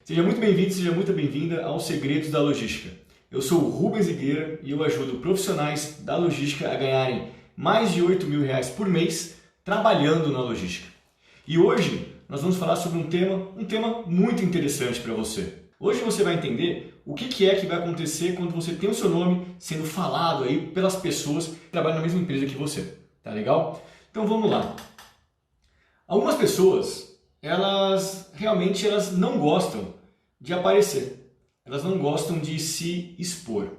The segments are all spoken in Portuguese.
Seja muito bem-vindo, seja muito bem-vinda aos Segredos da Logística. Eu sou o Rubens Higueira e eu ajudo profissionais da logística a ganharem mais de R$ 8.000 por mês trabalhando na logística. E hoje nós vamos falar sobre um tema muito interessante para você. Hoje você vai entender o que é que vai acontecer quando você tem o seu nome sendo falado aí pelas pessoas que trabalham na mesma empresa que você. Tá legal? Então vamos lá. Algumas pessoas, elas não gostam de aparecer. Elas não gostam de se expor.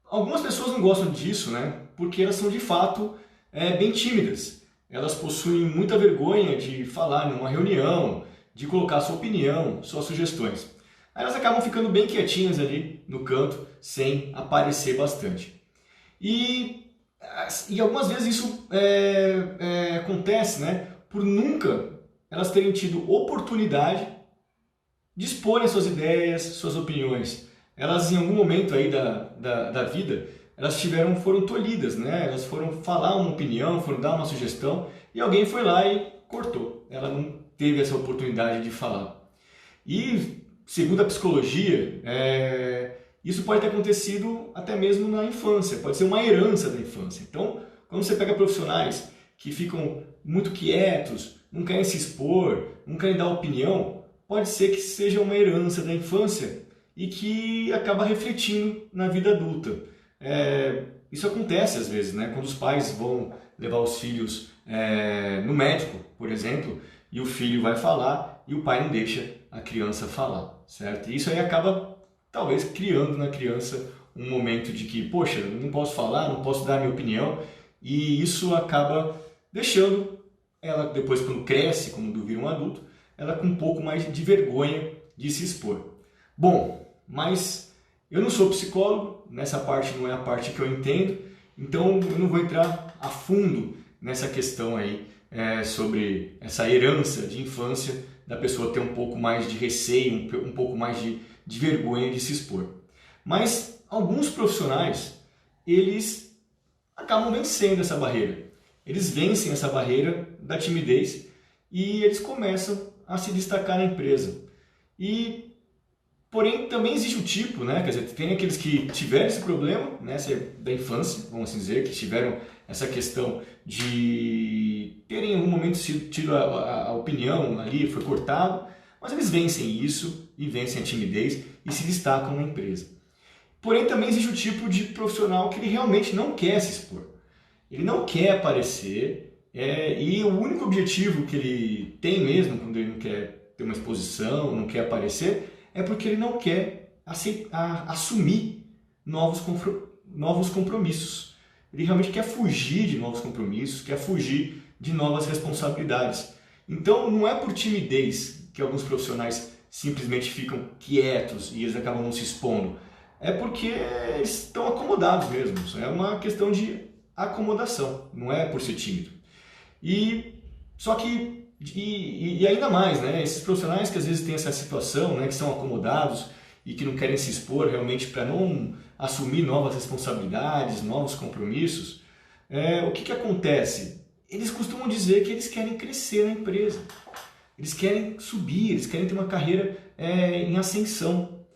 Algumas pessoas não gostam disso, né? Porque elas são de fato bem tímidas. Elas possuem muita vergonha de falar numa reunião, de colocar sua opinião, suas sugestões. Aí elas acabam ficando bem quietinhas ali no canto, sem aparecer bastante. E algumas vezes isso acontece, né? Por nunca elas terem tido oportunidade de exporem suas ideias, suas opiniões. Elas, em algum momento aí da vida, elas foram tolhidas, né? Elas foram falar uma opinião, foram dar uma sugestão e alguém foi lá e cortou. Ela não teve essa oportunidade de falar. E, segundo a psicologia, isso pode ter acontecido até mesmo na infância, pode ser uma herança da infância. Então, quando você pega profissionais que ficam muito quietos, não querem se expor, não querem dar opinião, pode ser que seja uma herança da infância e que acaba refletindo na vida adulta. Isso acontece às vezes, né? Quando os pais vão levar os filhos no médico, por exemplo, e o filho vai falar e o pai não deixa a criança falar, certo? E isso aí acaba, talvez, criando na criança um momento de que, poxa, eu não posso falar, não posso dar minha opinião, e isso acaba deixando ela, depois quando cresce, quando vira um adulto, ela com um pouco mais de vergonha de se expor. Bom, mas eu não sou psicólogo, nessa parte não é a parte que eu entendo, então eu não vou entrar a fundo nessa questão aí sobre essa herança de infância da pessoa ter um pouco mais de receio, um pouco mais de vergonha de se expor. Mas alguns profissionais, eles acabam vencendo essa barreira. Eles vencem essa barreira da timidez e eles começam a se destacar na empresa. Porém, também existe um tipo, né? Quer dizer, tem aqueles que tiveram esse problema, né, da infância, vamos assim dizer, que tiveram essa questão de terem em algum momento tido a opinião ali, foi cortado, mas eles vencem isso e vencem a timidez e se destacam na empresa. Porém, também existe o tipo de profissional que ele realmente não quer se expor. Ele não quer aparecer, e o único objetivo que ele tem mesmo, quando ele não quer ter uma exposição, não quer aparecer, é porque ele não quer assumir novos compromissos. Ele realmente quer fugir de novos compromissos, quer fugir de novas responsabilidades. Então, não é por timidez que alguns profissionais simplesmente ficam quietos e eles acabam não se expondo. É porque eles estão acomodados mesmo. É uma questão de acomodação, não é por ser tímido. E ainda mais, né? Esses profissionais que às vezes têm essa situação, né, que são acomodados e que não querem se expor realmente para não assumir novas responsabilidades, novos compromissos, o que acontece? Eles costumam dizer que eles querem crescer na empresa, eles querem subir, eles querem ter uma carreira em ascensão.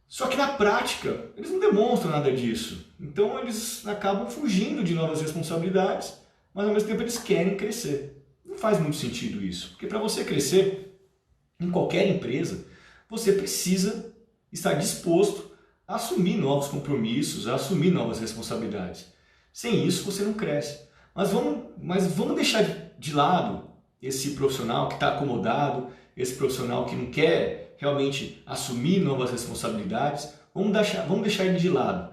Só que na prática, eles não demonstram nada disso. Então eles acabam fugindo de novas responsabilidades, mas ao mesmo tempo eles querem crescer. Não faz muito sentido isso, porque para você crescer em qualquer empresa, você precisa estar disposto a assumir novos compromissos, a assumir novas responsabilidades. Sem isso você não cresce. Mas vamos deixar de lado esse profissional que está acomodado, esse profissional que não quer realmente assumir novas responsabilidades. Vamos deixar ele de lado,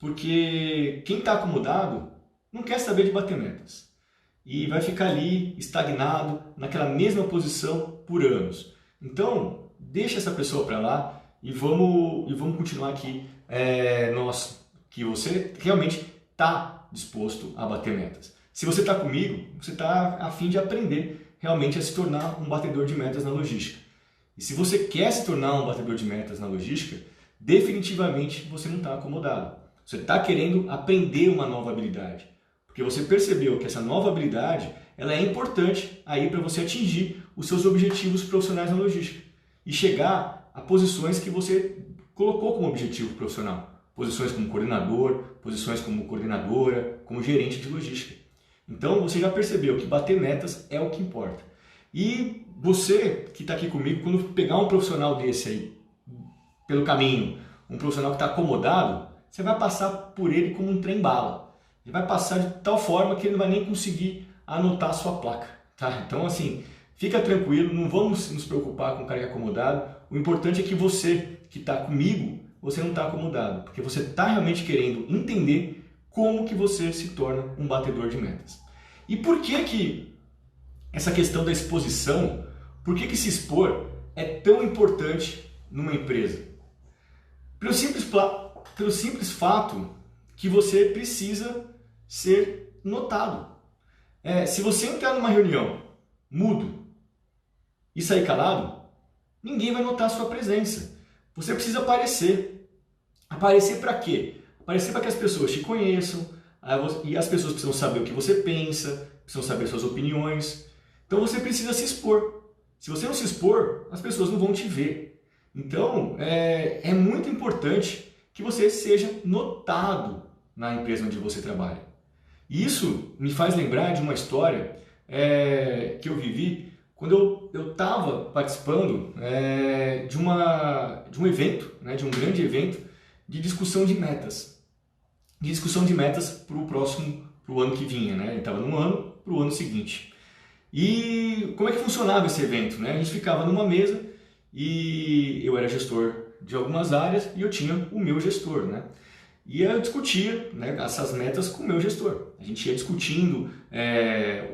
porque quem está acomodado não quer saber de bater metas e vai ficar ali estagnado naquela mesma posição por anos. Então, deixa essa pessoa para lá e vamos continuar aqui, que você realmente está disposto a bater metas. Se você está comigo, você está a fim de aprender realmente a se tornar um batedor de metas na logística. E se você quer se tornar um batedor de metas na logística, definitivamente você não está acomodado. Você está querendo aprender uma nova habilidade. Porque você percebeu que essa nova habilidade ela é importante aí para você atingir os seus objetivos profissionais na logística. e chegar a posições que você colocou como objetivo profissional. Posições como coordenador, posições como coordenadora, como gerente de logística. Então você já percebeu que bater metas é o que importa. E você que está aqui comigo, quando pegar um profissional desse aí pelo caminho, um profissional que está acomodado, você vai passar por ele como um trem-bala. Ele vai passar de tal forma que ele não vai nem conseguir anotar a sua placa. Tá? Então assim, fica tranquilo, não vamos nos preocupar com o cara que é acomodado. O importante é que você que está comigo, você não está acomodado, porque você está realmente querendo entender como que você se torna um batedor de metas. E por que essa questão da exposição, por que se expor é tão importante numa empresa? Pelo simples fato que você precisa ser notado. Se você entrar numa reunião mudo e sair calado, ninguém vai notar a sua presença. Você precisa aparecer. Aparecer para quê? Aparecer para que as pessoas te conheçam, e as pessoas precisam saber o que você pensa, precisam saber suas opiniões. Então você precisa se expor. Se você não se expor, as pessoas não vão te ver. Então é muito importante que você seja notado na empresa onde você trabalha. E isso me faz lembrar de uma história que eu vivi quando eu estava participando de um evento, de um grande evento de discussão de metas. De discussão de metas para o ano que vinha. Ele estava num ano para o ano seguinte. E como é que funcionava esse evento? A gente ficava numa mesa e eu era gestor de algumas áreas e eu tinha o meu gestor. E eu discutia essas metas com o meu gestor. A gente ia discutindo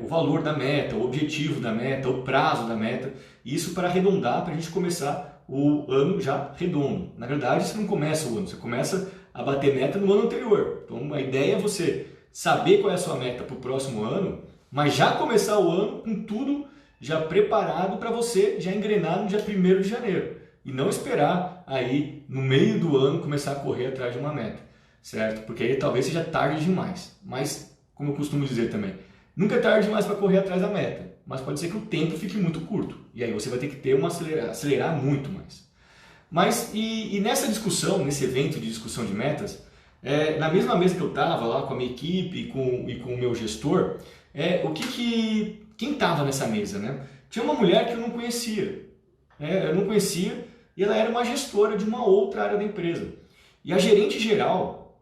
o valor da meta, o objetivo da meta, o prazo da meta. Isso para arredondar, para a gente começar o ano já redondo. Na verdade, você não começa o ano, você começa a bater meta no ano anterior. Então a ideia é você saber qual é a sua meta para o próximo ano, mas já começar o ano com tudo já preparado para você já engrenar no dia 1º de janeiro. E não esperar aí no meio do ano começar a correr atrás de uma meta, certo? Porque aí talvez seja tarde demais. Mas, como eu costumo dizer também, nunca é tarde demais para correr atrás da meta, mas pode ser que o tempo fique muito curto. E aí você vai ter que ter acelerar muito mais. Mas, e nessa discussão, nesse evento de discussão de metas, na mesma mesa que eu estava lá com a minha equipe e com o meu gestor, quem estava nessa mesa? Tinha uma mulher que eu não conhecia. Eu não conhecia e ela era uma gestora de uma outra área da empresa. E a gerente geral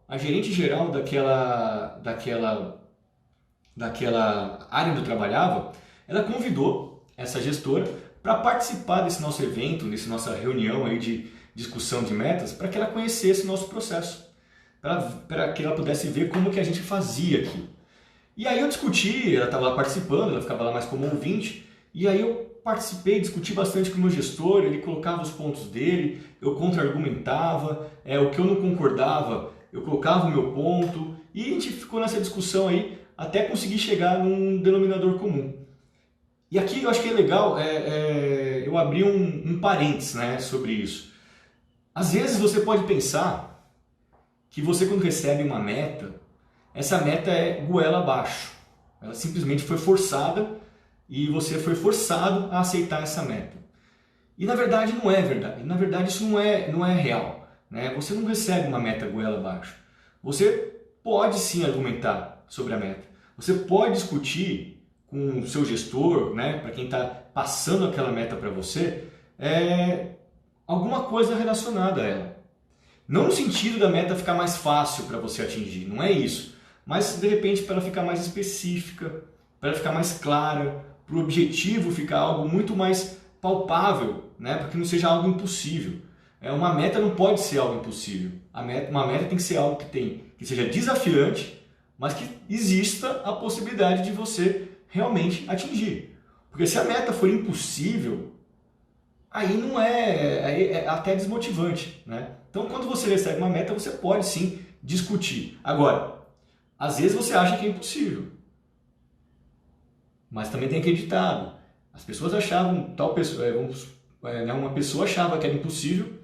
daquela área onde eu trabalhava, ela convidou essa gestora para participar desse nosso evento, dessa nossa reunião aí de discussão de metas, para que ela conhecesse o nosso processo, para que ela pudesse ver como que a gente fazia aqui. E aí eu discuti, ela estava lá participando, ela ficava lá mais como ouvinte, e aí eu participei, discuti bastante com o meu gestor, ele colocava os pontos dele, eu contra-argumentava, o que eu não concordava, eu colocava o meu ponto, e a gente ficou nessa discussão aí até conseguir chegar num denominador comum. E aqui eu acho que é legal eu abrir um parênteses sobre isso. Às vezes você pode pensar que você, quando recebe uma meta, essa meta é goela abaixo. Ela simplesmente foi forçada e você foi forçado a aceitar essa meta. E na verdade não é verdade. Na verdade isso não é real. Você não recebe uma meta goela abaixo. Você pode sim argumentar sobre a meta. Você pode discutir com o seu gestor, para quem está passando aquela meta para você, alguma coisa relacionada a ela. Não no sentido da meta ficar mais fácil para você atingir, não é isso. Mas de repente para ela ficar mais específica, para ela ficar mais clara, para o objetivo ficar algo muito mais palpável, para que não seja algo impossível. Uma meta não pode ser algo impossível. Uma meta tem que ser algo que seja desafiante, mas que exista a possibilidade de você realmente atingir. Porque se a meta for impossível, aí não é até desmotivante. Então quando você recebe uma meta, você pode sim discutir. Agora, às vezes você acha que é impossível, mas também tem aquele ditado. As pessoas achavam, uma pessoa achava que era impossível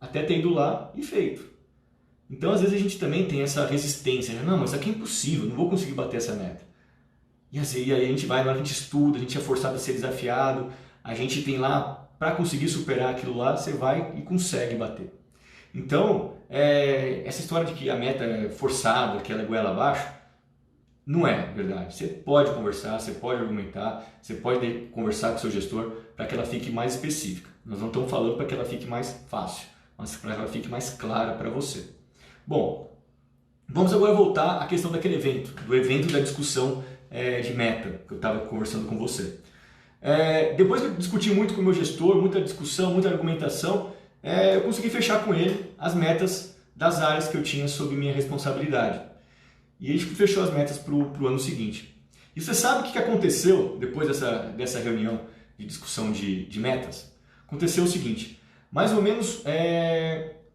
até ter ido lá e feito. Então às vezes a gente também tem essa resistência, não, mas isso aqui é impossível, não vou conseguir bater essa meta. E aí a gente vai, na hora que a gente estuda, a gente é forçado a ser desafiado, a gente tem lá para conseguir superar aquilo lá, você vai e consegue bater. Então, essa história de que a meta é forçada, que ela é goela abaixo, não é verdade. Você pode conversar, você pode argumentar, você pode conversar com o seu gestor para que ela fique mais específica. Nós não estamos falando para que ela fique mais fácil, mas para que ela fique mais clara para você. Bom, vamos agora voltar à questão daquele evento, do evento da discussão de meta, que eu estava conversando com você. Depois que eu discuti muito com o meu gestor, muita discussão, muita argumentação, eu consegui fechar com ele as metas das áreas que eu tinha sob minha responsabilidade. E a gente fechou as metas para o ano seguinte. E você sabe o que aconteceu depois dessa reunião de discussão de metas? Aconteceu o seguinte, mais ou menos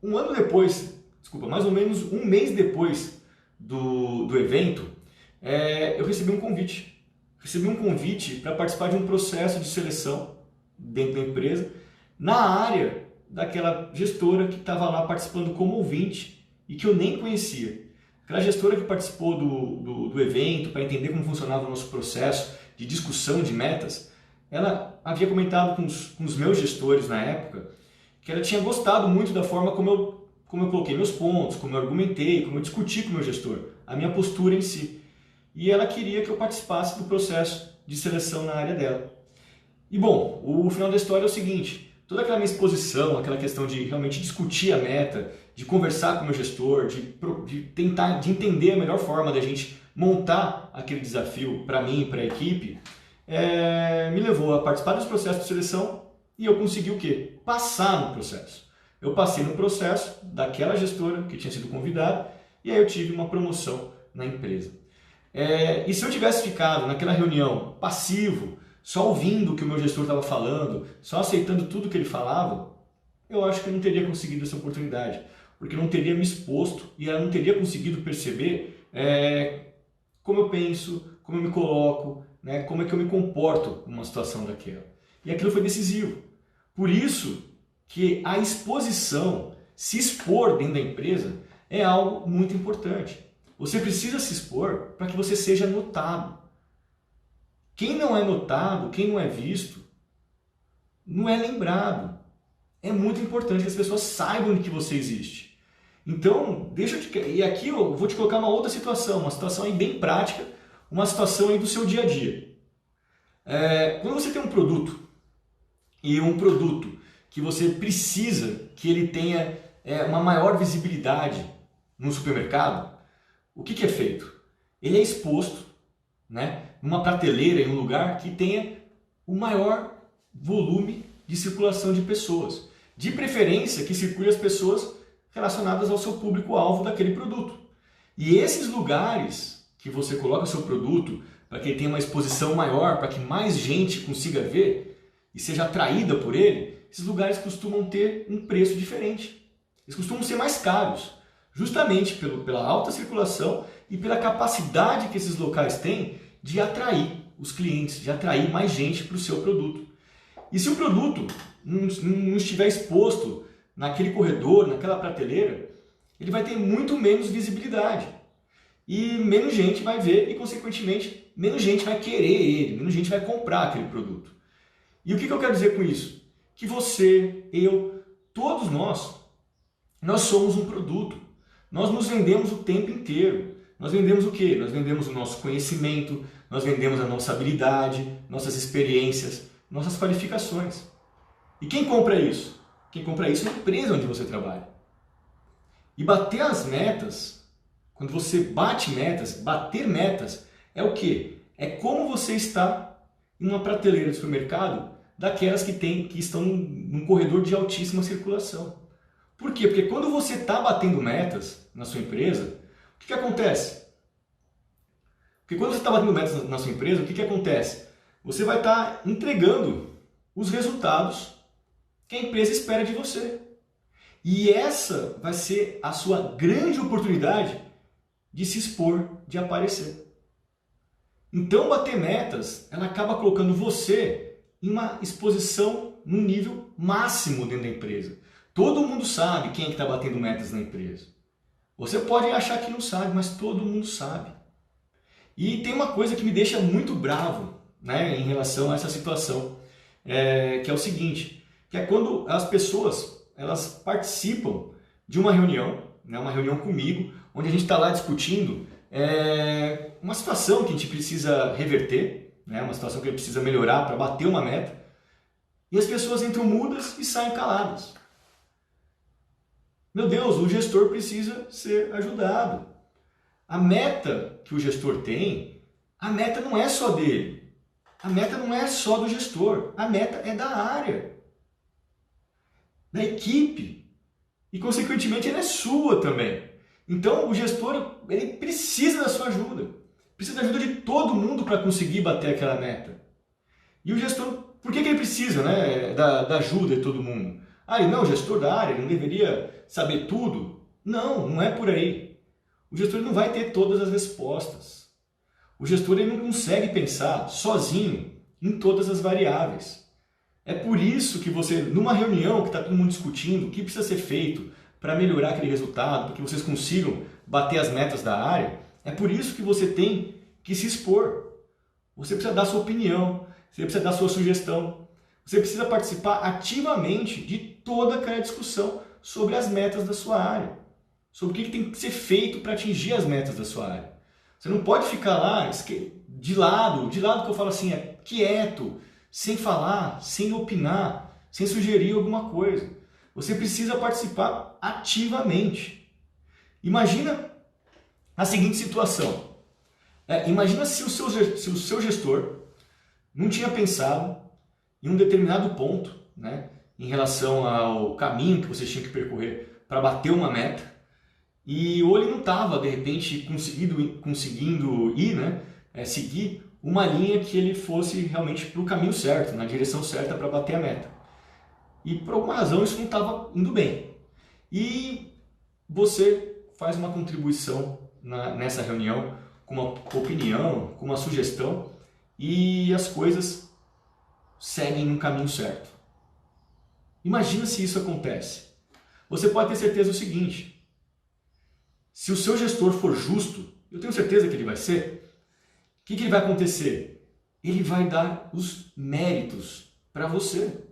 mais ou menos um mês depois do evento, eu recebi um convite. Recebi um convite para participar de um processo de seleção dentro da empresa, na área daquela gestora que estava lá participando como ouvinte e que eu nem conhecia. Aquela gestora que participou do evento para entender como funcionava o nosso processo de discussão de metas, ela havia comentado com os meus gestores na época que ela tinha gostado muito da forma como eu coloquei meus pontos, como eu argumentei, como eu discuti com o meu gestor, a minha postura em si. E ela queria que eu participasse do processo de seleção na área dela. E bom, o final da história é o seguinte, toda aquela minha exposição, aquela questão de realmente discutir a meta, de conversar com o meu gestor, de tentar entender a melhor forma da gente montar aquele desafio para mim e para a equipe, me levou a participar dos processos de seleção e eu consegui o quê? Passar no processo. Eu passei no processo daquela gestora que tinha sido convidada e aí eu tive uma promoção na empresa. E se eu tivesse ficado naquela reunião passivo, só ouvindo o que o meu gestor estava falando, só aceitando tudo que ele falava, eu acho que eu não teria conseguido essa oportunidade, porque eu não teria me exposto e eu não teria conseguido perceber como eu penso, como eu me coloco, né, como é que eu me comporto numa situação daquela. E aquilo foi decisivo. Por isso que a exposição, se expor dentro da empresa, é algo muito importante. Você precisa se expor para que você seja notado. Quem não é notado, quem não é visto, não é lembrado. É muito importante que as pessoas saibam que você existe. Então, e aqui eu vou te colocar uma outra situação, uma situação aí bem prática, uma situação aí do seu dia a dia. Quando você tem um produto, e um produto que você precisa que ele tenha uma maior visibilidade no supermercado, o que é feito? Ele é exposto, né, numa prateleira, em um lugar que tenha o maior volume de circulação de pessoas. De preferência que circule as pessoas relacionadas ao seu público-alvo daquele produto. E esses lugares que você coloca o seu produto para que ele tenha uma exposição maior, para que mais gente consiga ver e seja atraída por ele, esses lugares costumam ter um preço diferente. Eles costumam ser mais caros, justamente pela alta circulação e pela capacidade que esses locais têm de atrair os clientes, de atrair mais gente para o seu produto. E se o produto não estiver exposto naquele corredor, naquela prateleira, ele vai ter muito menos visibilidade. E menos gente vai ver e, consequentemente, menos gente vai querer ele, menos gente vai comprar aquele produto. E o que eu quero dizer com isso? Que você, eu, todos nós somos um produto. Nós nos vendemos o tempo inteiro. Nós vendemos o quê? Nós vendemos o nosso conhecimento, nós vendemos a nossa habilidade, nossas experiências, nossas qualificações. E quem compra isso? Quem compra isso é a empresa onde você trabalha. E bater as metas, quando você bate metas, bater metas é o quê? É como você está em uma prateleira de supermercado daquelas que estão num corredor de altíssima circulação. Por quê? Porque quando você está batendo metas na sua empresa, o que acontece? Porque quando você está batendo metas na sua empresa, o que acontece? Você vai estar entregando os resultados que a empresa espera de você. E essa vai ser a sua grande oportunidade de se expor, de aparecer. Então, bater metas, ela acaba colocando você em uma exposição no nível máximo dentro da empresa. Todo mundo sabe quem é que está batendo metas na empresa. Você pode achar que não sabe, mas todo mundo sabe. E tem uma coisa que me deixa muito bravo, né, em relação a essa situação, que é o seguinte, que é quando as pessoas elas participam de uma reunião, né, uma reunião comigo, onde a gente está lá discutindo uma situação que a gente precisa reverter, né, uma situação que a gente precisa melhorar para bater uma meta, e as pessoas entram mudas e saem caladas. Meu Deus, o gestor precisa ser ajudado. A meta que o gestor tem, a meta não é só dele. A meta não é só do gestor. A meta é da área, da equipe. E, consequentemente, ela é sua também. Então, o gestor ele precisa da sua ajuda. Precisa da ajuda de todo mundo para conseguir bater aquela meta. E o gestor, por que ele precisa, né, da ajuda de todo mundo? Ah, ele não é o gestor da área, ele não deveria saber tudo? Não, não é por aí. O gestor não vai ter todas as respostas. O gestor ele não consegue pensar sozinho em todas as variáveis. É por isso que você, numa reunião que está todo mundo discutindo o que precisa ser feito para melhorar aquele resultado, para que vocês consigam bater as metas da área, é por isso que você tem que se expor. Você precisa dar sua opinião, você precisa dar sua sugestão, você precisa participar ativamente de toda aquela discussão sobre as metas da sua área, sobre o que tem que ser feito para atingir as metas da sua área. Você não pode ficar lá de lado que eu falo assim, quieto, sem falar, sem opinar, sem sugerir alguma coisa. Você precisa participar ativamente. Imagina a seguinte situação. Imagina se o seu gestor não tinha pensado em um determinado ponto, né, em relação ao caminho que você tinha que percorrer para bater uma meta, ou ele não estava, de repente, conseguindo ir, né, seguir uma linha que ele fosse realmente para o caminho certo, na direção certa para bater a meta. E por alguma razão isso não estava indo bem. E você faz uma contribuição nessa reunião, com uma opinião, com uma sugestão, e as coisas seguem no caminho certo. Imagina se isso acontece. Você pode ter certeza do seguinte: se o seu gestor for justo, eu tenho certeza que ele vai ser, o que vai acontecer? Ele vai dar os méritos para você.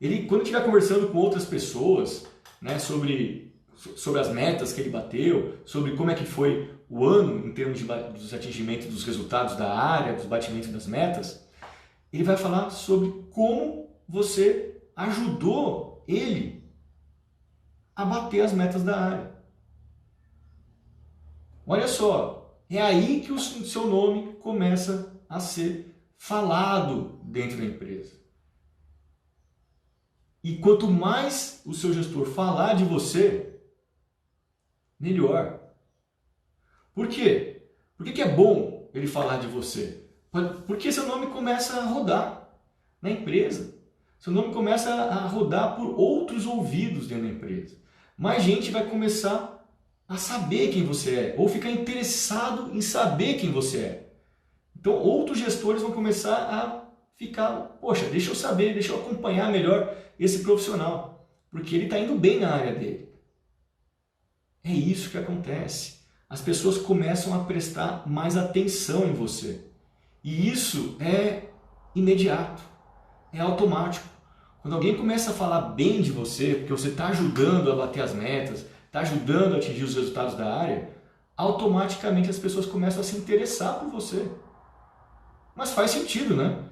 Ele, quando estiver conversando com outras pessoas, né, sobre as metas que ele bateu, sobre como é que foi o ano em termos dos atingimentos dos resultados da área, dos batimentos das metas, ele vai falar sobre como você ajudou ele a bater as metas da área. Olha só, é aí que o seu nome começa a ser falado dentro da empresa. E quanto mais o seu gestor falar de você, melhor. Por quê? Por que é bom ele falar de você? Porque seu nome começa a rodar na empresa. Seu nome começa a rodar por outros ouvidos dentro da empresa. Mais gente vai começar a saber quem você é, ou ficar interessado em saber quem você é. Então outros gestores vão começar a ficar, poxa, deixa eu saber, deixa eu acompanhar melhor esse profissional, porque ele está indo bem na área dele. É isso que acontece. As pessoas começam a prestar mais atenção em você. E isso é imediato, é automático. Quando alguém começa a falar bem de você, porque você está ajudando a bater as metas, está ajudando a atingir os resultados da área, automaticamente as pessoas começam a se interessar por você. Mas faz sentido, né?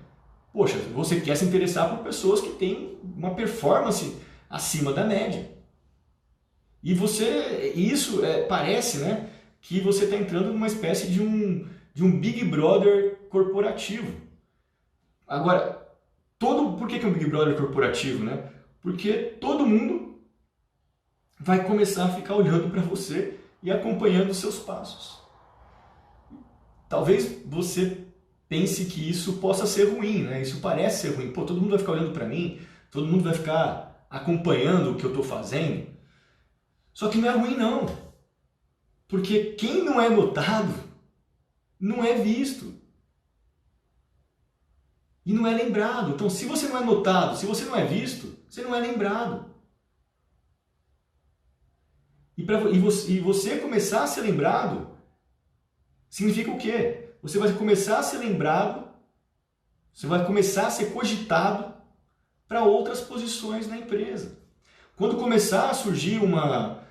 Poxa, você quer se interessar por pessoas que têm uma performance acima da média. E isso parece, né, que você está entrando numa espécie de um Big Brother corporativo. Agora, por que é um Big Brother corporativo, né? Porque todo mundo vai começar a ficar olhando para você e acompanhando os seus passos. Talvez você pense que isso possa ser ruim, né? Isso parece ser ruim. Pô, todo mundo vai ficar olhando para mim, todo mundo vai ficar acompanhando o que eu estou fazendo. Só que não é ruim, não. Porque quem não é notado, não é visto. E não é lembrado. Então, se você não é notado, se você não é visto, você não é lembrado. E você começar a ser lembrado, significa o quê? Você vai começar a ser lembrado, você vai começar a ser cogitado para outras posições na empresa. Quando começar a surgir uma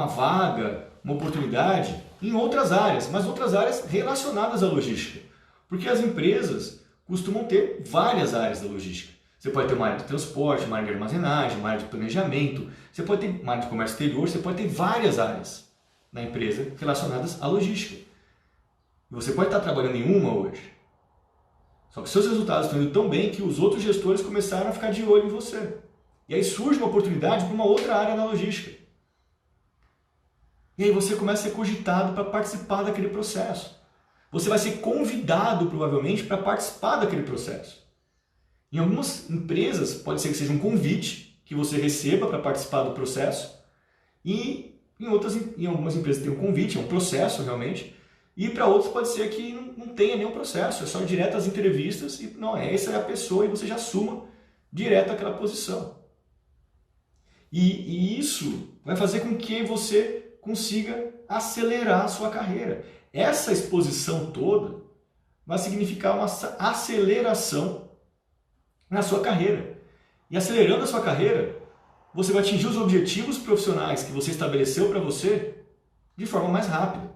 vaga, uma oportunidade em outras áreas, mas outras áreas relacionadas à logística. Porque as empresas costumam ter várias áreas da logística. Você pode ter uma área de transporte, uma área de armazenagem, uma área de planejamento, você pode ter uma área de comércio exterior, você pode ter várias áreas na empresa relacionadas à logística. E você pode estar trabalhando em uma hoje. Só que seus resultados estão indo tão bem que os outros gestores começaram a ficar de olho em você. E aí surge uma oportunidade para uma outra área na logística. E aí você começa a ser cogitado para participar daquele processo. Você vai ser convidado, provavelmente, para participar daquele processo. Em algumas empresas, pode ser que seja um convite que você receba para participar do processo. E em algumas empresas tem um convite, é um processo realmente. E para outros pode ser que não tenha nenhum processo, é só direto às entrevistas e não, essa é a pessoa e você já assuma direto aquela posição. E isso vai fazer com que você consiga acelerar a sua carreira. Essa exposição toda vai significar uma aceleração na sua carreira. E acelerando a sua carreira, você vai atingir os objetivos profissionais que você estabeleceu para você de forma mais rápida.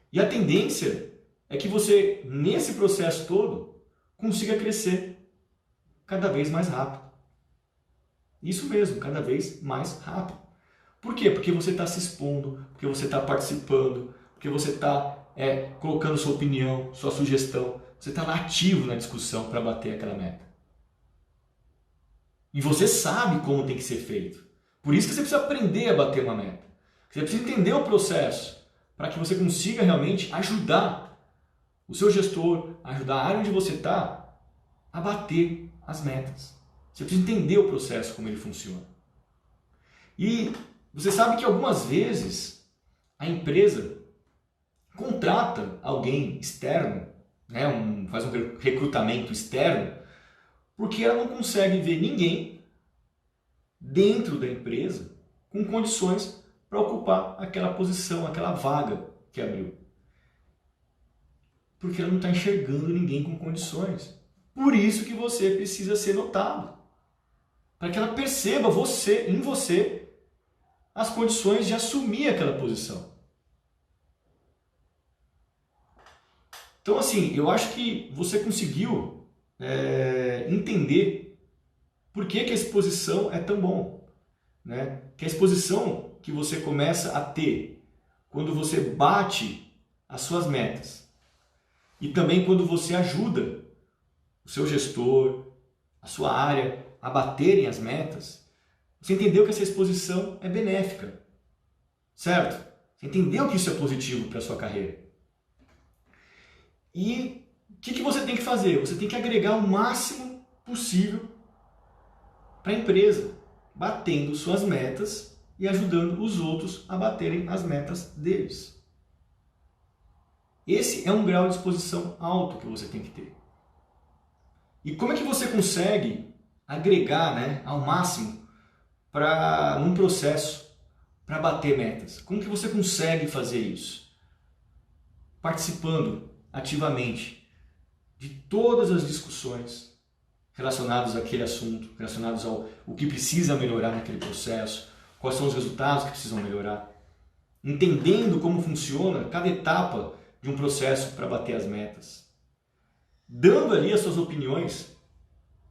E a tendência é que você, nesse processo todo, consiga crescer cada vez mais rápido. Isso mesmo, cada vez mais rápido. Por quê? Porque você está se expondo, porque você está participando, porque você está colocando sua opinião, sua sugestão. Você está lá ativo na discussão para bater aquela meta. E você sabe como tem que ser feito. Por isso que você precisa aprender a bater uma meta. Você precisa entender o processo para que você consiga realmente ajudar o seu gestor, ajudar a área onde você está a bater as metas. Você precisa entender o processo, como ele funciona. E você sabe que algumas vezes a empresa contrata alguém externo, faz um recrutamento externo, porque ela não consegue ver ninguém dentro da empresa com condições para ocupar aquela posição, aquela vaga que abriu. Porque ela não está enxergando ninguém com condições. Por isso que você precisa ser notado. Para que ela perceba em você as condições de assumir aquela posição. Então, assim, eu acho que você conseguiu entender por que a exposição é tão bom. Né? Que a exposição que você começa a ter quando você bate as suas metas e também quando você ajuda o seu gestor, a sua área a baterem as metas, você entendeu que essa exposição é benéfica, certo? Você entendeu que isso é positivo para a sua carreira. E o que você tem que fazer? Você tem que agregar o máximo possível para a empresa, batendo suas metas e ajudando os outros a baterem as metas deles. Esse é um grau de exposição alto que você tem que ter. E como é que você consegue agregar, ao máximo num processo para bater metas? Como que você consegue fazer isso? Participando ativamente de todas as discussões relacionadas àquele assunto, relacionados ao que precisa melhorar naquele processo, quais são os resultados que precisam melhorar, entendendo como funciona cada etapa de um processo para bater as metas, dando ali as suas opiniões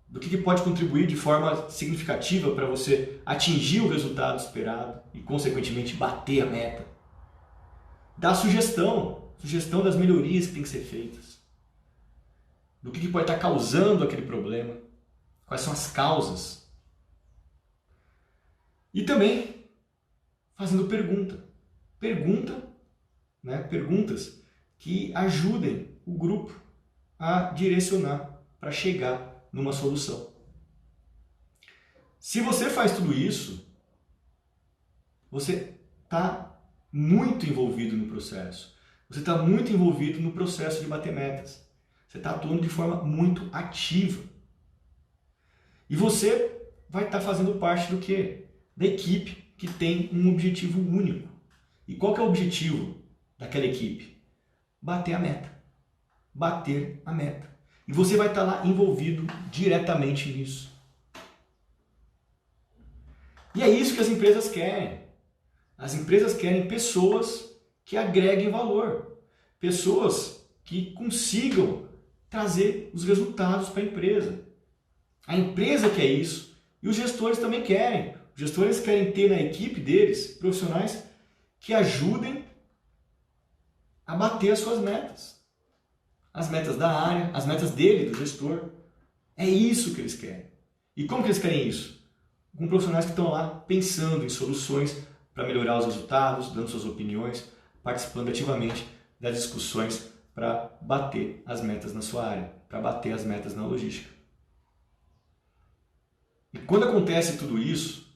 do que pode contribuir de forma significativa para você atingir o resultado esperado e, consequentemente, bater a meta. Dar sugestão das melhorias que tem que ser feitas, do que pode estar causando aquele problema, quais são as causas. E também fazendo perguntas que ajudem o grupo a direcionar para chegar numa solução. Se você faz tudo isso, você está muito envolvido no processo. Você está muito envolvido no processo de bater metas. Você está atuando de forma muito ativa. E você vai estar fazendo parte do quê? Da equipe que tem um objetivo único. E qual que é o objetivo daquela equipe? Bater a meta. Bater a meta. E você vai estar lá envolvido diretamente nisso. E é isso que as empresas querem. As empresas querem pessoas que agreguem valor. Pessoas que consigam trazer os resultados para a empresa. A empresa quer isso e os gestores também querem. Os gestores querem ter na equipe deles profissionais que ajudem a bater as suas metas. As metas da área, as metas dele, do gestor. É isso que eles querem. E como que eles querem isso? Com profissionais que estão lá pensando em soluções para melhorar os resultados, dando suas opiniões, participando ativamente das discussões para bater as metas na sua área, para bater as metas na logística. E quando acontece tudo isso,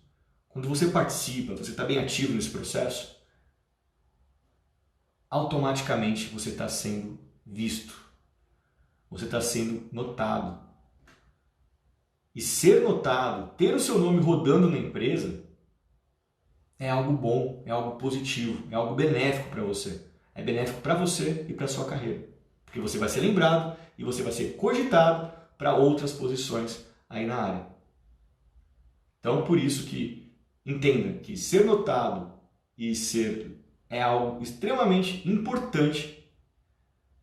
quando você participa, você está bem ativo nesse processo, automaticamente você está sendo visto, você está sendo notado. E ser notado, ter o seu nome rodando na empresa, é algo bom, é algo positivo, é algo benéfico para você. É benéfico para você e para a sua carreira. Porque você vai ser lembrado e você vai ser cogitado para outras posições aí na área. Então, por isso que entenda que ser notado e ser é algo extremamente importante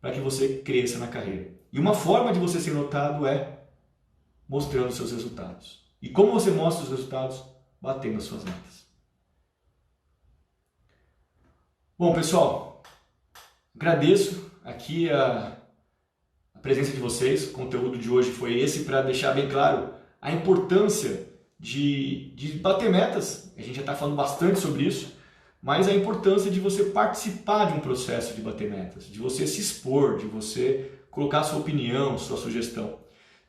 para que você cresça na carreira. E uma forma de você ser notado é mostrando seus resultados. E como você mostra os resultados? Batendo as suas metas. Bom, pessoal, agradeço aqui a presença de vocês. O conteúdo de hoje foi esse para deixar bem claro a importância de bater metas. A gente já está falando bastante sobre isso, mas a importância de você participar de um processo de bater metas, de você se expor, de você colocar sua opinião, sua sugestão,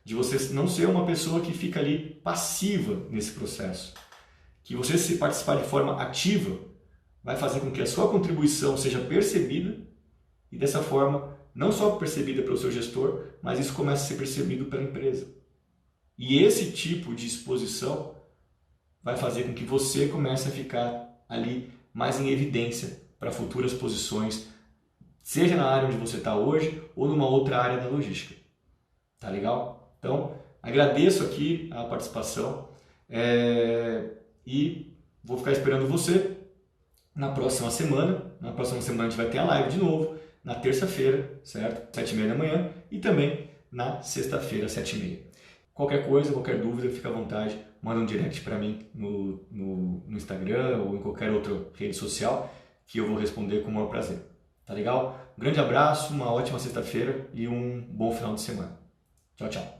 de você não ser uma pessoa que fica ali passiva nesse processo. Que você, se participar de forma ativa, vai fazer com que a sua contribuição seja percebida e dessa forma, não só percebida pelo seu gestor, mas isso começa a ser percebido pela empresa. E esse tipo de exposição vai fazer com que você comece a ficar ali mais em evidência para futuras posições, seja na área onde você está hoje ou numa outra área da logística. Tá legal? Então, agradeço aqui a participação e vou ficar esperando você na próxima semana. Na próxima semana a gente vai ter a live de novo, na terça-feira, certo? 7h30 da manhã e também na sexta-feira, 7h30. Qualquer coisa, qualquer dúvida, fica à vontade, manda um direct para mim no Instagram ou em qualquer outra rede social que eu vou responder com o maior prazer. Tá legal? Um grande abraço, uma ótima sexta-feira e um bom final de semana. Tchau, tchau.